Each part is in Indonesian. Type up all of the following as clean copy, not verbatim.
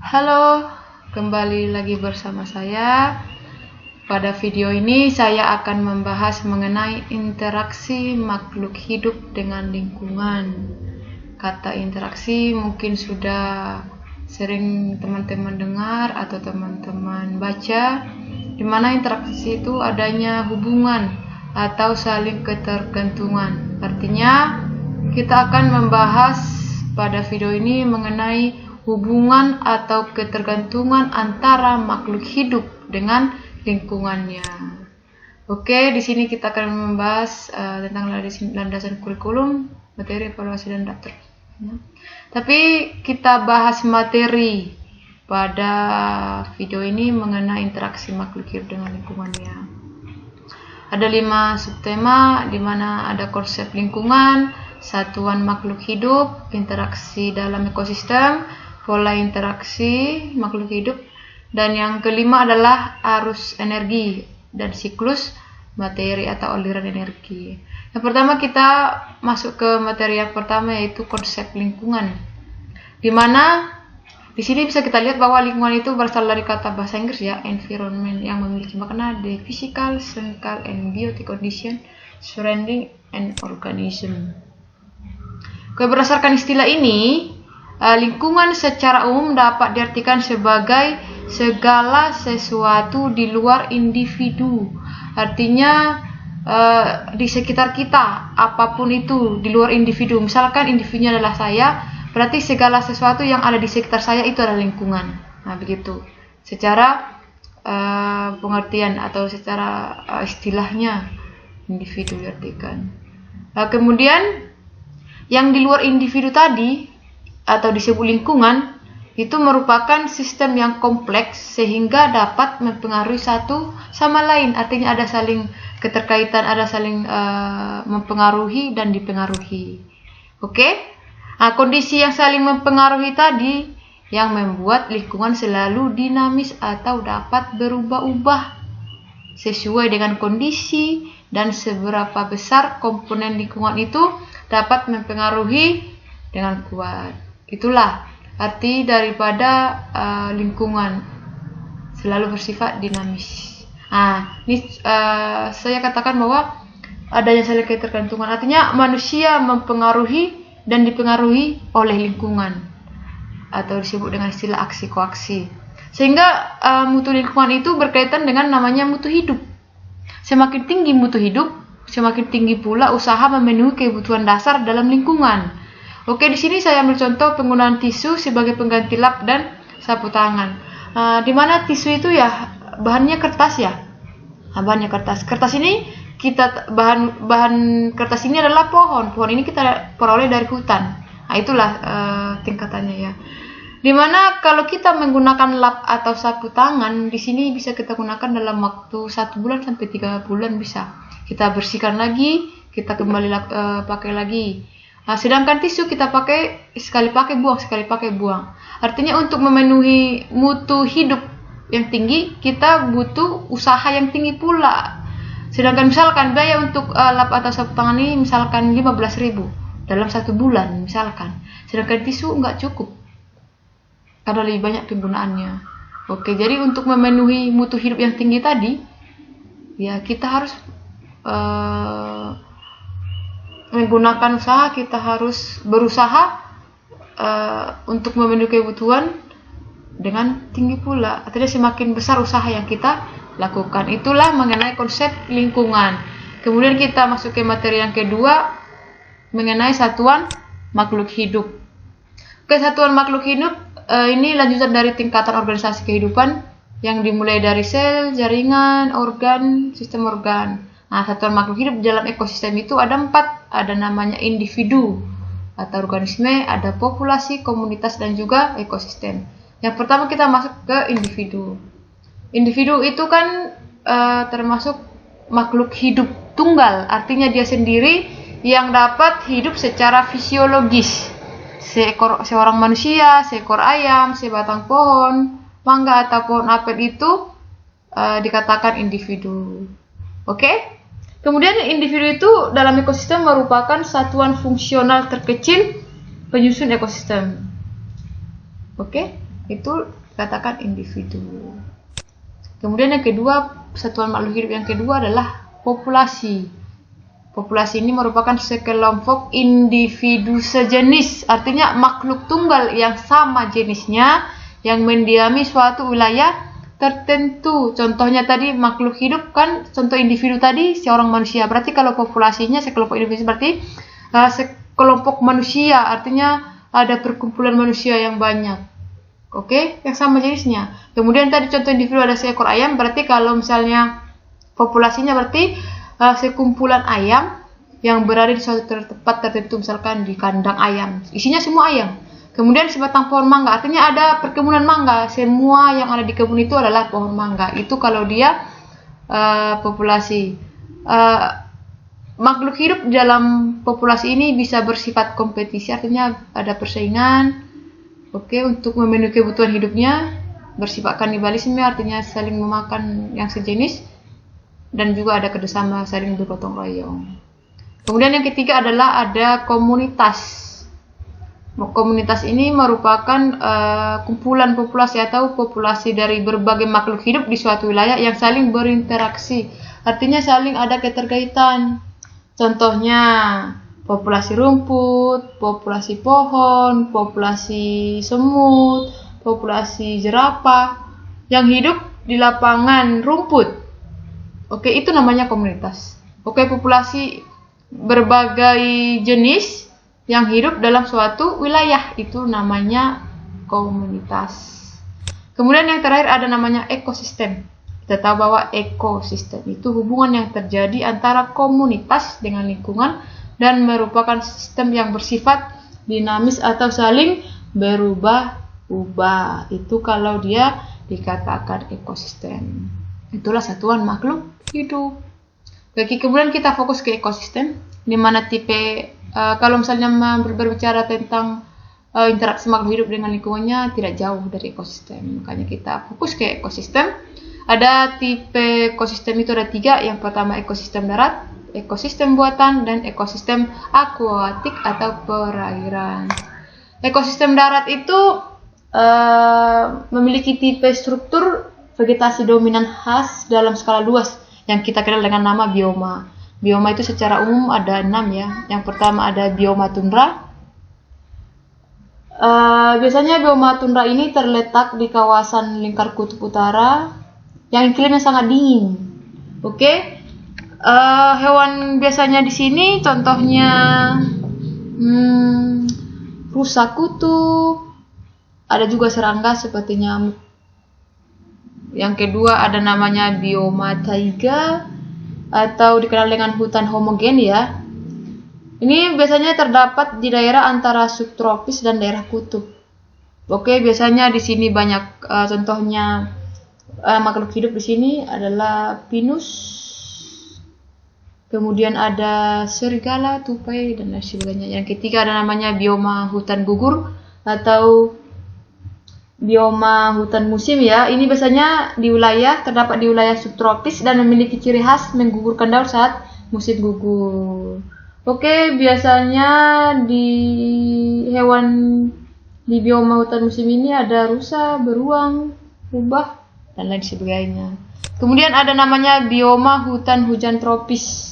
Halo, kembali lagi bersama saya. Pada video ini saya akan membahas mengenai interaksi makhluk hidup dengan lingkungan. Kata interaksi mungkin sudah sering teman-teman dengar atau teman-teman baca, di mana interaksi itu adanya hubungan atau saling ketergantungan. Artinya, kita akan membahas pada video ini mengenai hubungan atau ketergantungan antara makhluk hidup dengan lingkungannya. Oke, di sini kita akan membahas tentang landasan kurikulum, materi, evaluasi, dan daftar. Tapi kita bahas materi pada video ini mengenai interaksi makhluk hidup dengan lingkungannya. Ada 5 subtema, di mana ada konsep lingkungan, satuan makhluk hidup, interaksi dalam ekosistem, pola interaksi makhluk hidup, dan yang kelima adalah arus energi dan siklus materi atau aliran energi. Yang pertama kita masuk ke materi yang pertama, yaitu konsep lingkungan, di mana di sini bisa kita lihat bahwa lingkungan itu berasal dari kata bahasa Inggris ya, environment, yang memiliki makna the physical, chemical, and biotic condition surrounding an organism. Berdasarkan istilah ini, lingkungan secara umum dapat diartikan sebagai segala sesuatu di luar individu. Artinya di sekitar kita, apapun itu di luar individu. Misalkan individunya adalah saya, berarti segala sesuatu yang ada di sekitar saya itu adalah lingkungan. Nah, begitu. Secara pengertian atau secara istilahnya individu diartikan. Kemudian yang di luar individu tadi atau disebut lingkungan itu merupakan sistem yang kompleks sehingga dapat mempengaruhi satu sama lain. Artinya ada saling keterkaitan, ada saling mempengaruhi dan dipengaruhi. Oke? Nah, kondisi yang saling mempengaruhi tadi yang membuat lingkungan selalu dinamis atau dapat berubah-ubah sesuai dengan kondisi dan seberapa besar komponen lingkungan itu dapat mempengaruhi dengan kuat. Itulah arti daripada lingkungan selalu bersifat dinamis. Ini saya katakan bahwa adanya saling ketergantungan. Artinya manusia mempengaruhi dan dipengaruhi oleh lingkungan, atau disebut dengan istilah aksi koaksi. Sehingga mutu lingkungan itu berkaitan dengan namanya mutu hidup. Semakin tinggi mutu hidup, semakin tinggi pula usaha memenuhi kebutuhan dasar dalam lingkungan. Oke, di sini saya ambil contoh penggunaan tisu sebagai pengganti lap dan sapu tangan. Di mana tisu itu ya bahannya kertas ya. Bahannya kertas. Kertas ini bahan kertas ini adalah pohon. Pohon ini kita peroleh dari hutan. Itulah tingkatannya ya. Di mana kalau kita menggunakan lap atau sapu tangan, di sini bisa kita gunakan dalam waktu 1 bulan sampai 3 bulan bisa. Kita bersihkan lagi, kita kembali pakai lagi. Sedangkan tisu kita pakai sekali pakai buang. Artinya untuk memenuhi mutu hidup yang tinggi, kita butuh usaha yang tinggi pula. Sedangkan misalkan biaya untuk lap atau sapu tangan ini misalkan 15.000 dalam 1 bulan misalkan. Sedangkan tisu enggak cukup karena lebih banyak penggunaannya. Oke, jadi untuk memenuhi mutu hidup yang tinggi tadi, ya kita harus menggunakan usaha, kita harus berusaha untuk memenuhi kebutuhan dengan tinggi pula. Artinya semakin besar usaha yang kita lakukan. Itulah mengenai konsep lingkungan. Kemudian kita masuk ke materi yang kedua mengenai satuan makhluk hidup. Kesatuan makhluk hidup ini lanjutan dari tingkatan organisasi kehidupan yang dimulai dari sel, jaringan, organ, sistem organ. Satuan makhluk hidup dalam ekosistem itu ada 4, ada namanya individu atau organisme, ada populasi, komunitas, dan juga ekosistem. Yang pertama kita masuk ke individu. Individu itu kan termasuk makhluk hidup tunggal, artinya dia sendiri yang dapat hidup secara fisiologis. Seorang manusia, seekor ayam, sebatang pohon, mangga atau pohon apel itu dikatakan individu. Oke? Kemudian individu itu dalam ekosistem merupakan satuan fungsional terkecil penyusun ekosistem. Oke? Itu dikatakan individu. Kemudian yang kedua, satuan makhluk hidup yang kedua adalah populasi. Populasi ini merupakan sekelompok individu sejenis, artinya makhluk tunggal yang sama jenisnya yang mendiami suatu wilayah tertentu. Contohnya tadi makhluk hidup kan, contoh individu tadi seorang manusia. Berarti kalau populasinya sekelompok individu berarti sekelompok manusia, artinya ada perkumpulan manusia yang banyak. Oke, yang sama jenisnya. Kemudian tadi contoh individu ada seekor ayam, berarti kalau misalnya populasinya berarti sekumpulan ayam yang berada di suatu tempat tertentu, misalkan di kandang ayam, isinya semua ayam. Kemudian sebatang pohon mangga, artinya ada perkebunan mangga, semua yang ada di kebun itu adalah pohon mangga. Itu kalau dia populasi. Makhluk hidup dalam populasi ini bisa bersifat kompetisi, artinya ada persaingan, untuk memenuhi kebutuhan hidupnya. Bersifat kanibalisme, artinya saling memakan yang sejenis, dan juga ada kerjasama saling bergotong royong. Kemudian yang ketiga adalah ada komunitas. Komunitas ini merupakan kumpulan populasi atau populasi dari berbagai makhluk hidup di suatu wilayah yang saling berinteraksi, artinya saling ada keterkaitan. Contohnya populasi rumput, populasi pohon, populasi semut, populasi jerapah yang hidup di lapangan rumput. Itu namanya komunitas. Populasi berbagai jenis yang hidup dalam suatu wilayah, itu namanya komunitas. Kemudian yang terakhir ada namanya ekosistem. Kita tahu bahwa ekosistem itu hubungan yang terjadi antara komunitas dengan lingkungan dan merupakan sistem yang bersifat dinamis atau saling berubah-ubah. Itu kalau dia dikatakan ekosistem. Itulah satuan makhluk hidup. Kemudian kita fokus ke ekosistem, di mana tipe kalau misalnya berbicara tentang interaksi makhluk hidup dengan lingkungannya tidak jauh dari ekosistem. Makanya kita fokus ke ekosistem. Ada tipe ekosistem itu ada 3. Yang pertama ekosistem darat, ekosistem buatan, dan ekosistem akuatik atau perairan. Ekosistem darat itu memiliki tipe struktur vegetasi dominan khas dalam skala luas yang kita kenal dengan nama bioma. Bioma itu secara umum ada 6 ya. Yang pertama ada bioma tundra. Biasanya bioma tundra ini terletak di kawasan lingkar kutub utara yang iklimnya sangat dingin. Hewan biasanya di sini contohnya rusa kutub, ada juga serangga seperti nyamuk. Yang kedua ada namanya bioma taiga atau dikenal dengan hutan homogen ya. Ini biasanya terdapat di daerah antara subtropis dan daerah kutub. Biasanya di sini banyak contohnya makhluk hidup di sini adalah pinus. Kemudian ada serigala, tupai, dan lain sebagainya. Yang ketiga ada namanya bioma hutan gugur atau bioma hutan musim ya. Ini biasanya terdapat di wilayah subtropis dan memiliki ciri khas menggugurkan daun saat musim gugur. Biasanya di hewan di bioma hutan musim ini ada rusa, beruang, rubah, dan lain sebagainya. Kemudian ada namanya bioma hutan hujan tropis.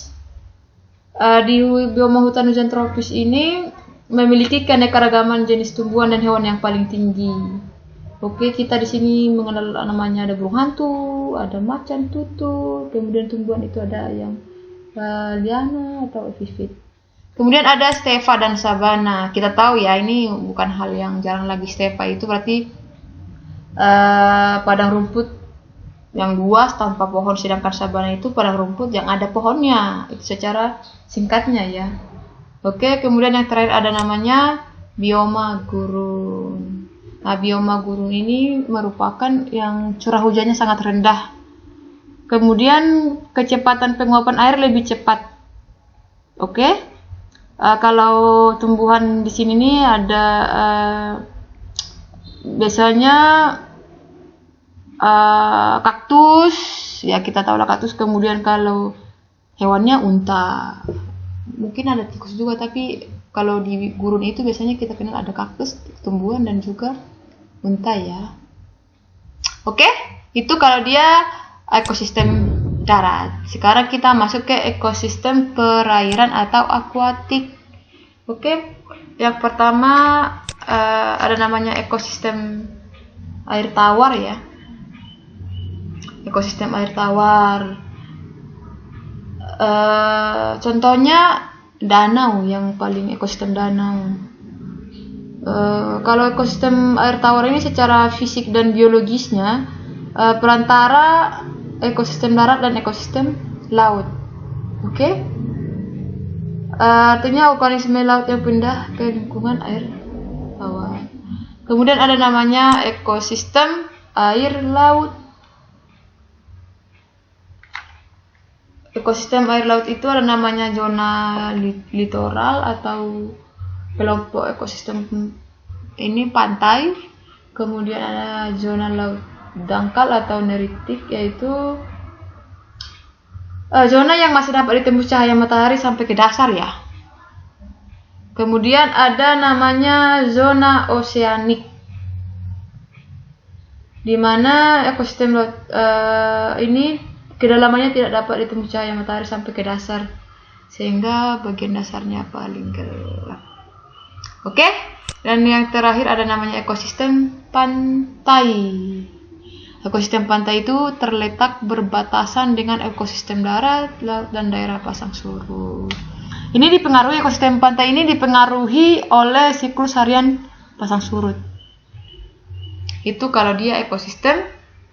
Di bioma hutan hujan tropis ini memiliki keanekaragaman jenis tumbuhan dan hewan yang paling tinggi. Kita di sini mengenal namanya ada burung hantu, ada macan tutul, kemudian tumbuhan itu ada yang liana atau epifit. Kemudian ada stepa dan sabana. Kita tahu ya, ini bukan hal yang jarang lagi. Stepa itu berarti padang rumput yang luas tanpa pohon, sedangkan sabana itu padang rumput yang ada pohonnya. Itu secara singkatnya ya. Kemudian yang terakhir ada namanya bioma gurun. Nah, bioma gurun ini merupakan yang curah hujannya sangat rendah. Kemudian kecepatan penguapan air lebih cepat. Kalau tumbuhan di sini nih ada biasanya kaktus, ya kita tahu lah kaktus. Kemudian kalau hewannya unta, mungkin ada tikus juga, tapi kalau di gurun itu biasanya kita kenal ada kaktus, tumbuhan, dan juga Unta ya. Oke, itu kalau dia ekosistem darat. Sekarang kita masuk ke ekosistem perairan atau akuatik. Oke, yang pertama ada namanya ekosistem air tawar ya. Ekosistem air tawar. Contohnya danau, yang paling ekosistem danau. Kalau ekosistem air tawar ini secara fisik dan biologisnya perantara ekosistem darat dan ekosistem laut. Oke? Artinya organisme laut yang pindah ke lingkungan air tawar. Kemudian ada namanya ekosistem air laut. Ekosistem air laut itu ada namanya zona litoral atau kelompok ekosistem ini pantai. Kemudian ada zona laut dangkal atau neritik, yaitu zona yang masih dapat ditembus cahaya matahari sampai ke dasar ya. Kemudian ada namanya zona oseanik, di mana ekosistem laut ini kedalamannya tidak dapat ditembus cahaya matahari sampai ke dasar, sehingga bagian dasarnya paling gelap. Oke, dan yang terakhir ada namanya ekosistem pantai. Ekosistem pantai itu terletak berbatasan dengan ekosistem darat, laut, dan daerah pasang surut. Ini dipengaruhi, ekosistem pantai ini dipengaruhi oleh siklus harian pasang surut. Itu kalau dia ekosistem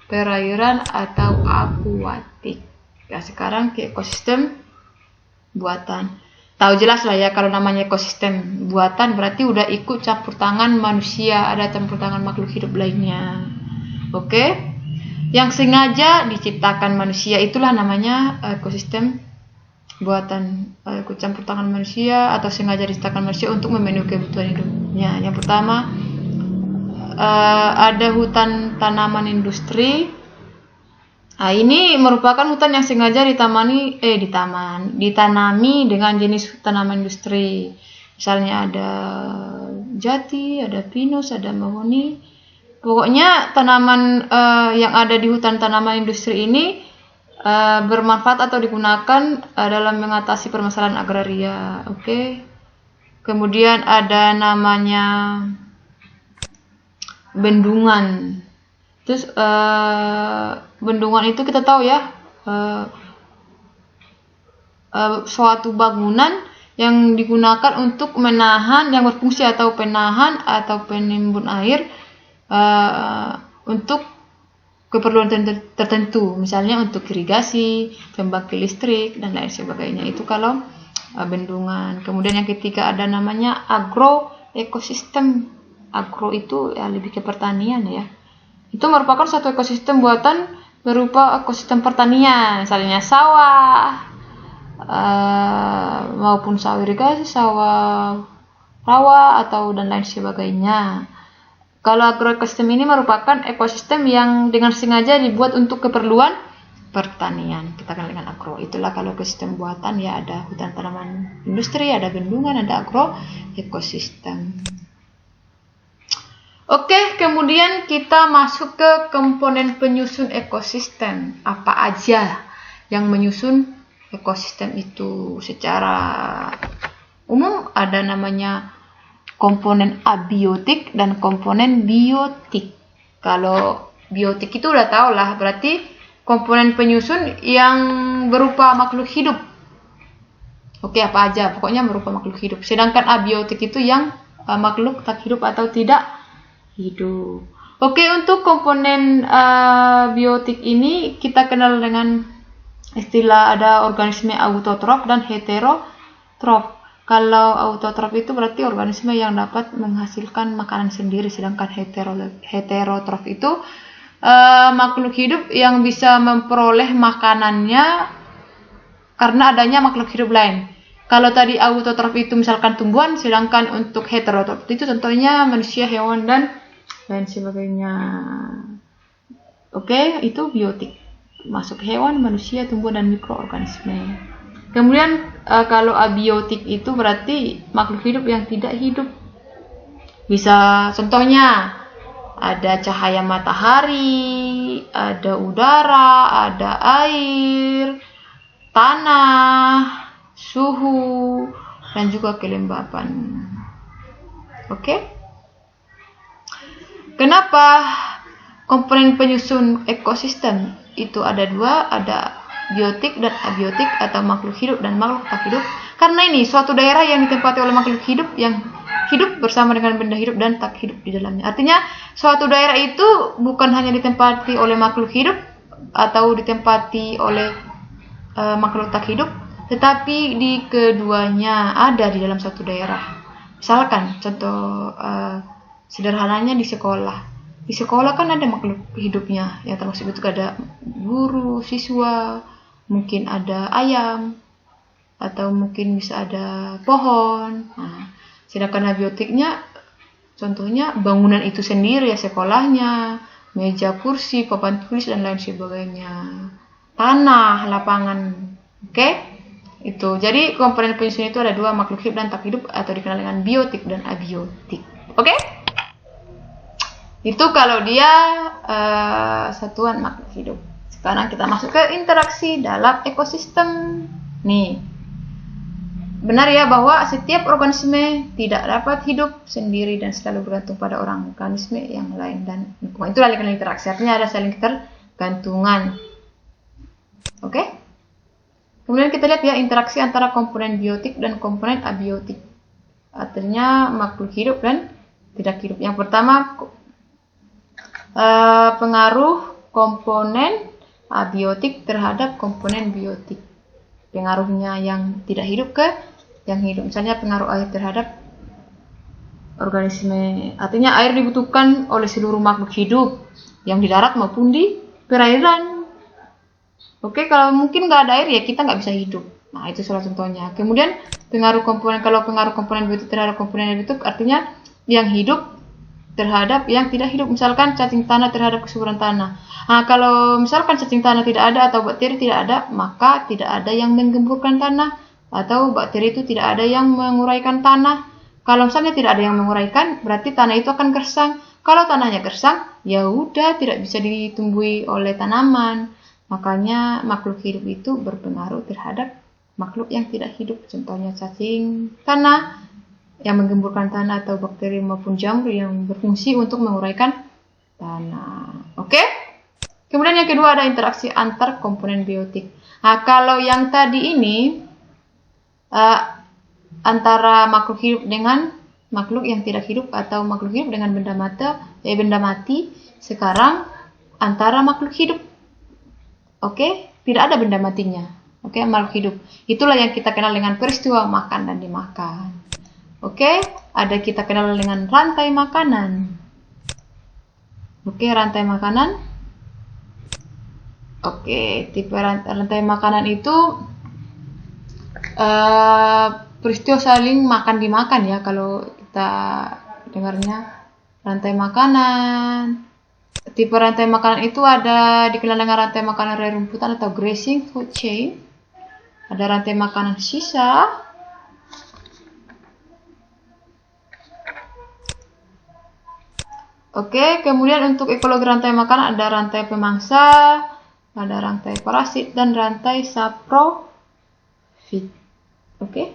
perairan atau akuatik. Ya, sekarang ke ekosistem buatan. Tahu jelas lah ya, kalau namanya ekosistem buatan berarti udah ikut campur tangan manusia, ada campur tangan makhluk hidup lainnya. Oke? Yang sengaja diciptakan manusia, itulah namanya ekosistem buatan. Ikut campur tangan manusia atau sengaja diciptakan manusia untuk memenuhi kebutuhan hidupnya. Yang pertama ada hutan tanaman industri. Nah, ini merupakan hutan yang sengaja ditanami dengan jenis tanaman industri. Misalnya ada jati, ada pinus, ada mahoni. Pokoknya tanaman yang ada di hutan tanaman industri ini bermanfaat atau digunakan dalam mengatasi permasalahan agraria. Oke. Kemudian ada namanya bendungan. Terus bendungan itu kita tahu ya, suatu bangunan yang digunakan untuk menahan, yang berfungsi atau penahan atau penimbun air untuk keperluan tertentu, misalnya untuk irigasi, pembangkit listrik, dan lain sebagainya. Itu kalau bendungan. Kemudian yang ketiga ada namanya agroekosistem. Agro itu ya lebih ke pertanian ya. Itu merupakan suatu ekosistem buatan berupa ekosistem pertanian, misalnya sawah maupun sawah irigasi, sawah rawa atau dan lain sebagainya. Kalau agroekosistem ini merupakan ekosistem yang dengan sengaja dibuat untuk keperluan pertanian. Kita kenal dengan agro. Itulah kalau ekosistem buatan ya, ada hutan tanaman industri, ada bendungan, ada agroekosistem. Oke, kemudian kita masuk ke komponen penyusun ekosistem. Apa aja yang menyusun ekosistem itu? Secara umum ada namanya komponen abiotik dan komponen biotik. Kalau biotik itu udah tahu lah, berarti komponen penyusun yang berupa makhluk hidup. Oke, apa aja? Pokoknya berupa makhluk hidup. Sedangkan abiotik itu yang makhluk tak hidup atau tidak hidup. Oke, untuk komponen biotik ini kita kenal dengan istilah ada organisme autotrof dan heterotrof. Kalau autotrof itu berarti organisme yang dapat menghasilkan makanan sendiri, sedangkan heterotrof itu makhluk hidup yang bisa memperoleh makanannya karena adanya makhluk hidup lain. Kalau tadi autotrof itu misalkan tumbuhan, sedangkan untuk heterotrof itu contohnya manusia, hewan, dan lain sebagainya. Oke, itu biotik. Masuk hewan, manusia, tumbuhan, dan mikroorganisme. Kemudian kalau abiotik itu berarti makhluk hidup yang tidak hidup. Bisa contohnya ada cahaya matahari, ada udara, ada air, tanah, suhu, dan juga kelembapan. Oke? Kenapa komponen penyusun ekosistem itu ada dua, ada biotik dan abiotik atau makhluk hidup dan makhluk tak hidup? Karena ini suatu daerah yang ditempati oleh makhluk hidup yang hidup bersama dengan benda hidup dan tak hidup di dalamnya. Artinya suatu daerah itu bukan hanya ditempati oleh makhluk hidup atau ditempati oleh makhluk tak hidup, tetapi di keduanya ada di dalam suatu daerah. Misalkan contoh sederhananya di sekolah. Di sekolah kan ada makhluk hidupnya, yang termasuk itu ada guru, siswa, mungkin ada ayam, atau mungkin bisa ada pohon. Nah, sedangkan abiotiknya, contohnya bangunan itu sendiri ya, sekolahnya, meja, kursi, papan tulis, dan lain sebagainya. Tanah, lapangan. Oke? Itu. Jadi komponen penyusun itu ada dua, makhluk hidup dan tak hidup, atau dikenal dengan biotik dan abiotik. Oke? Itu kalau dia satuan makhluk hidup. Sekarang kita masuk ke interaksi dalam ekosistem. Nih, benar ya bahwa setiap organisme tidak dapat hidup sendiri dan selalu bergantung pada organisme yang lain dan lingkungan. Itulah lingkungan interaksi. Artinya ada saling tergantungan. Oke? Kemudian kita lihat ya interaksi antara komponen biotik dan komponen abiotik. Artinya makhluk hidup dan tidak hidup. Yang pertama, pengaruh komponen abiotik terhadap komponen biotik. Pengaruhnya yang tidak hidup ke yang hidup. Misalnya pengaruh air terhadap organisme. Artinya air dibutuhkan oleh seluruh makhluk hidup yang di darat maupun di perairan. Oke, kalau mungkin nggak ada air ya kita nggak bisa hidup. Nah, itu salah contohnya. Kemudian pengaruh komponen biotik terhadap komponen biotik artinya yang hidup terhadap yang tidak hidup, misalkan cacing tanah terhadap kesuburan tanah. Nah, kalau misalkan cacing tanah tidak ada atau bakteri tidak ada, maka tidak ada yang menggemburkan tanah atau bakteri itu tidak ada yang menguraikan tanah. Kalau misalnya tidak ada yang menguraikan, berarti tanah itu akan gersang. Kalau tanahnya gersang, ya udah tidak bisa ditumbuhi oleh tanaman. Makanya makhluk hidup itu berpengaruh terhadap makhluk yang tidak hidup. Contohnya cacing tanah yang menggemburkan tanah atau bakteri maupun jamur yang berfungsi untuk menguraikan tanah. Oke? Kemudian yang kedua ada interaksi antar komponen biotik. Nah, kalau yang tadi ini antara makhluk hidup dengan makhluk yang tidak hidup atau makhluk hidup dengan benda mati. Sekarang antara makhluk hidup. Oke? Tidak ada benda matinya. Oke, makhluk hidup. Itulah yang kita kenal dengan peristiwa makan dan dimakan. Oke, ada kita kenal dengan rantai makanan. Oke, rantai makanan. Oke, tipe rantai makanan itu peristiwa saling makan dimakan ya kalau kita dengarnya rantai makanan. Tipe rantai makanan itu ada dikenal dengan rantai makanan rerumputan atau grazing food chain. Ada rantai makanan sisa. Oke, kemudian untuk ekologi rantai makanan ada rantai pemangsa, ada rantai parasit, dan rantai saprofit. Oke.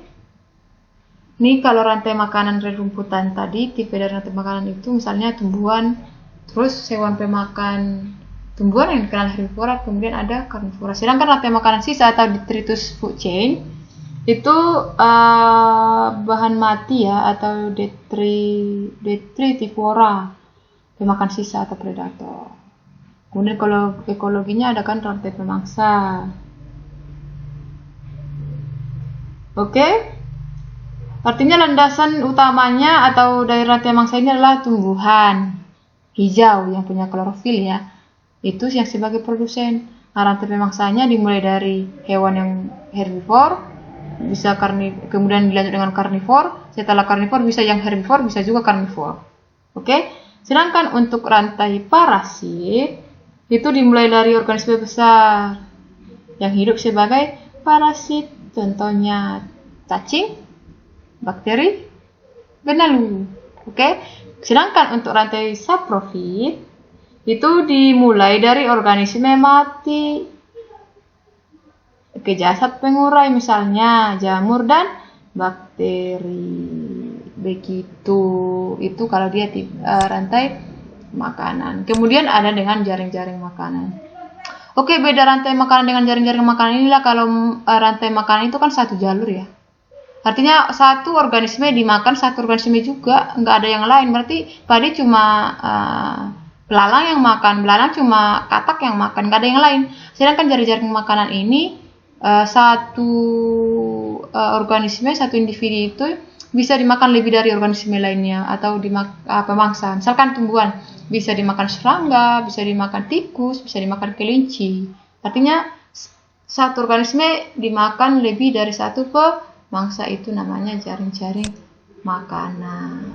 Ini kalau rantai makanan rerumputan tadi, tipe dari rantai makanan itu misalnya tumbuhan, terus hewan pemakan tumbuhan yang dikenal herbivora, kemudian ada karnivora. Sedangkan rantai makanan sisa atau detritus food chain itu bahan mati ya atau detritivora. Pemakan sisa atau predator. Kemudian kalau ekologinya ada kan rantai pemangsa. Oke? Artinya landasan utamanya atau dari rantai pemangsa ini adalah tumbuhan hijau yang punya klorofil ya. Itu yang sebagai produsen. Nah, rantai pemangsanya dimulai dari hewan yang herbivor, bisa kemudian dilanjut dengan karnivor. Setelah karnivor bisa yang herbivor, bisa juga karnivor. Oke? Sedangkan untuk rantai parasit itu dimulai dari organisme besar yang hidup sebagai parasit, contohnya cacing, bakteri, benalu. Oke, Sedangkan untuk rantai saprofit itu dimulai dari organisme mati. Oke, jasad pengurai misalnya jamur dan bakteri. Begitu. Itu kalau dia rantai makanan. Kemudian ada dengan jaring-jaring makanan. Oke, beda rantai makanan dengan jaring-jaring makanan inilah kalau rantai makanan itu kan satu jalur ya. Artinya satu organisme dimakan satu organisme juga, nggak ada yang lain. Berarti padi cuma belalang yang makan, belalang cuma katak yang makan, nggak ada yang lain. Sedangkan jaring-jaring makanan ini satu organisme, satu individu itu bisa dimakan lebih dari organisme lainnya atau pemangsa. Misalkan tumbuhan bisa dimakan serangga, bisa dimakan tikus, bisa dimakan kelinci. Artinya satu organisme dimakan lebih dari satu pemangsa, itu namanya jaring-jaring makanan.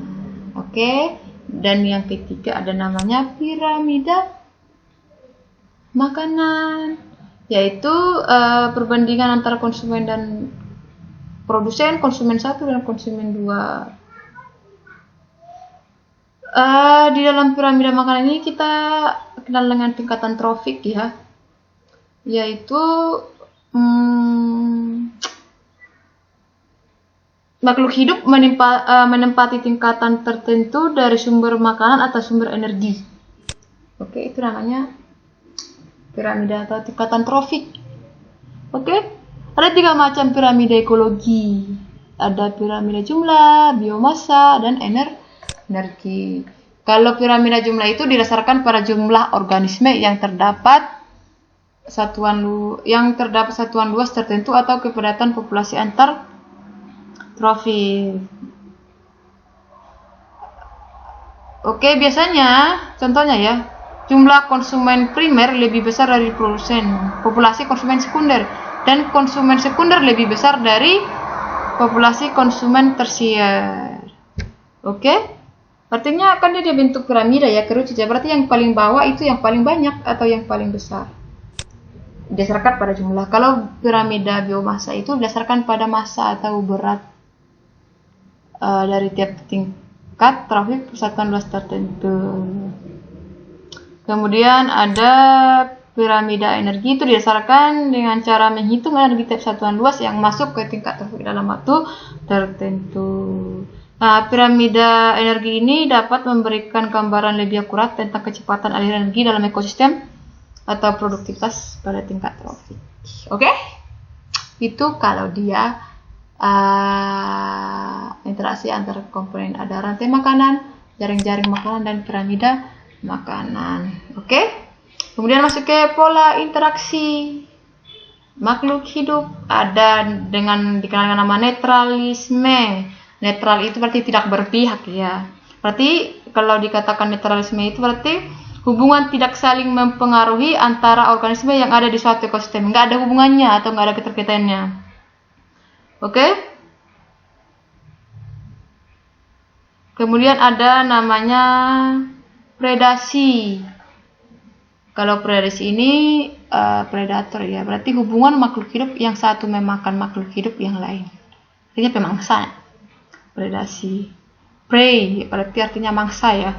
Oke. Dan yang ketiga ada namanya piramida makanan, yaitu perbandingan antara konsumen dan produsen, konsumen 1 dan konsumen 2. Di dalam piramida makanan ini kita kenal dengan tingkatan trofik ya, yaitu makhluk hidup menempati tingkatan tertentu dari sumber makanan atau sumber energi. Oke, itu namanya piramida atau tingkatan trofik. Oke, ada 3 macam piramida ekologi. Ada piramida jumlah, biomassa, dan energi. Kalau piramida jumlah itu didasarkan pada jumlah organisme yang terdapat satuan luas tertentu atau kepadatan populasi antar trofik. Oke, biasanya contohnya ya, jumlah konsumen primer lebih besar dari populasi konsumen sekunder, dan konsumen sekunder lebih besar dari populasi konsumen tersier. Oke, artinya akan dia bentuk piramida ya, kerucut ya. Berarti yang paling bawah itu yang paling banyak atau yang paling besar, berdasarkan pada jumlah. Kalau piramida biomassa itu berdasarkan pada massa atau berat dari tiap tingkat trofik persatuan luas tertentu. Kemudian ada piramida energi, itu didasarkan dengan cara menghitung energi tiap satuan luas yang masuk ke tingkat trofik dalam waktu tertentu. Nah, piramida energi ini dapat memberikan gambaran lebih akurat tentang kecepatan aliran energi dalam ekosistem atau produktivitas pada tingkat trofik. Oke? Itu kalau dia interaksi antara komponen, ada rantai makanan, jaring-jaring makanan, dan piramida makanan. Oke? Kemudian masuk ke pola interaksi makhluk hidup, ada dengan dikenal dengan nama netralisme. Netral itu berarti tidak berpihak ya. Berarti kalau dikatakan netralisme itu berarti hubungan tidak saling mempengaruhi antara organisme yang ada di suatu ekosistem. Nggak ada hubungannya atau nggak ada keterkaitannya. Oke? Kemudian ada namanya predasi. Kalau predasi ini predator ya, berarti hubungan makhluk hidup yang satu memakan makhluk hidup yang lain. Artinya pemangsa. Predasi. Prey berarti artinya mangsa ya.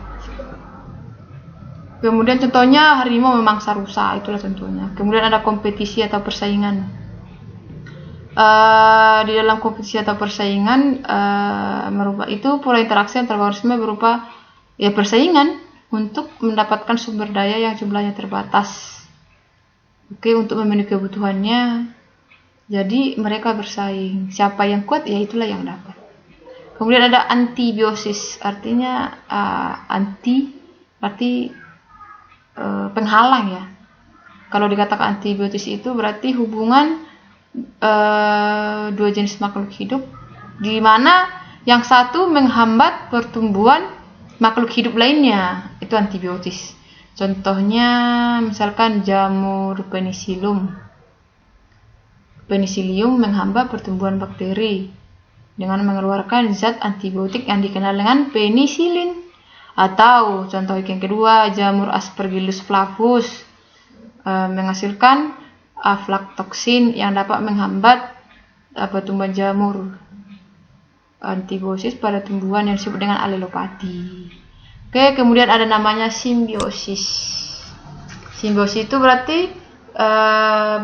Kemudian contohnya harimau memangsa rusa, itulah contohnya. Kemudian ada kompetisi atau persaingan. Di dalam kompetisi atau persaingan itu pola interaksi antar organisme berupa ya persaingan untuk mendapatkan sumber daya yang jumlahnya terbatas. Oke, untuk memenuhi kebutuhannya. Jadi mereka bersaing. Siapa yang kuat ya itulah yang dapat. Kemudian ada antibiosis, artinya anti berarti penghalang ya. Kalau dikatakan antibiosis itu berarti hubungan dua jenis makhluk hidup di mana yang satu menghambat pertumbuhan makhluk hidup lainnya, itu antibiotis. Contohnya misalkan jamur penicillium. Penicillium menghambat pertumbuhan bakteri dengan mengeluarkan zat antibiotik yang dikenal dengan penisilin. Atau contoh yang kedua, jamur Aspergillus flavus menghasilkan aflatoksin yang dapat menghambat pertumbuhan jamur. Antibiosis pada tumbuhan yang disebut dengan alelopati. Oke, kemudian ada namanya simbiosis. Simbiosis itu berarti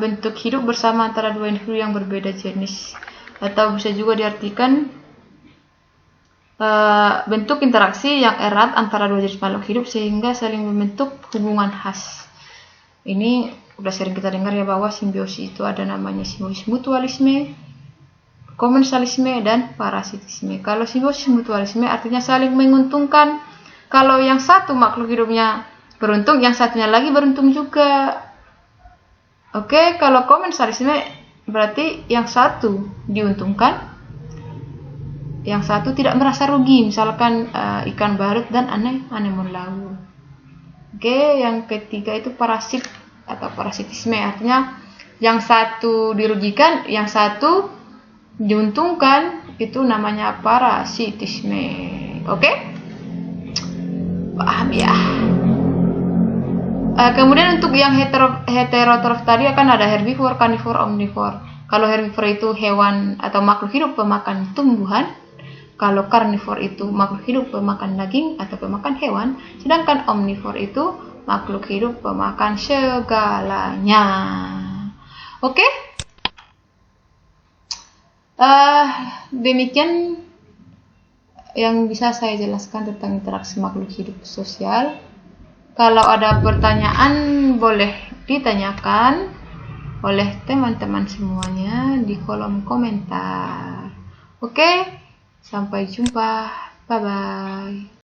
bentuk hidup bersama antara dua individu yang berbeda jenis, atau bisa juga diartikan bentuk interaksi yang erat antara dua jenis makhluk hidup sehingga saling membentuk hubungan khas. Ini udah sering kita dengar ya, bahwa simbiosis itu ada namanya simbiosis mutualisme, komensalisme, dan parasitisme. Kalau simbiosis mutualisme artinya saling menguntungkan. Kalau yang satu makhluk hidupnya beruntung, yang satunya lagi beruntung juga. Oke, kalau komensalisme berarti yang satu diuntungkan, yang satu tidak merasa rugi. Misalkan ikan barut dan anemon laut. Oke, yang ketiga itu parasit atau parasitisme, artinya yang satu dirugikan, yang satu diuntungkan, itu namanya parasitisme. Oke? Paham ya? Kemudian untuk yang heterotrof tadi akan ada herbivore, carnivore, omnivore. Kalau herbivore itu hewan atau makhluk hidup pemakan tumbuhan. Kalau carnivore itu makhluk hidup pemakan daging atau pemakan hewan. Sedangkan omnivore itu makhluk hidup pemakan segalanya. Oke? Demikian yang bisa saya jelaskan tentang interaksi makhluk hidup sosial. Kalau ada pertanyaan boleh ditanyakan oleh teman-teman semuanya di kolom komentar. Oke, sampai jumpa. Bye-bye.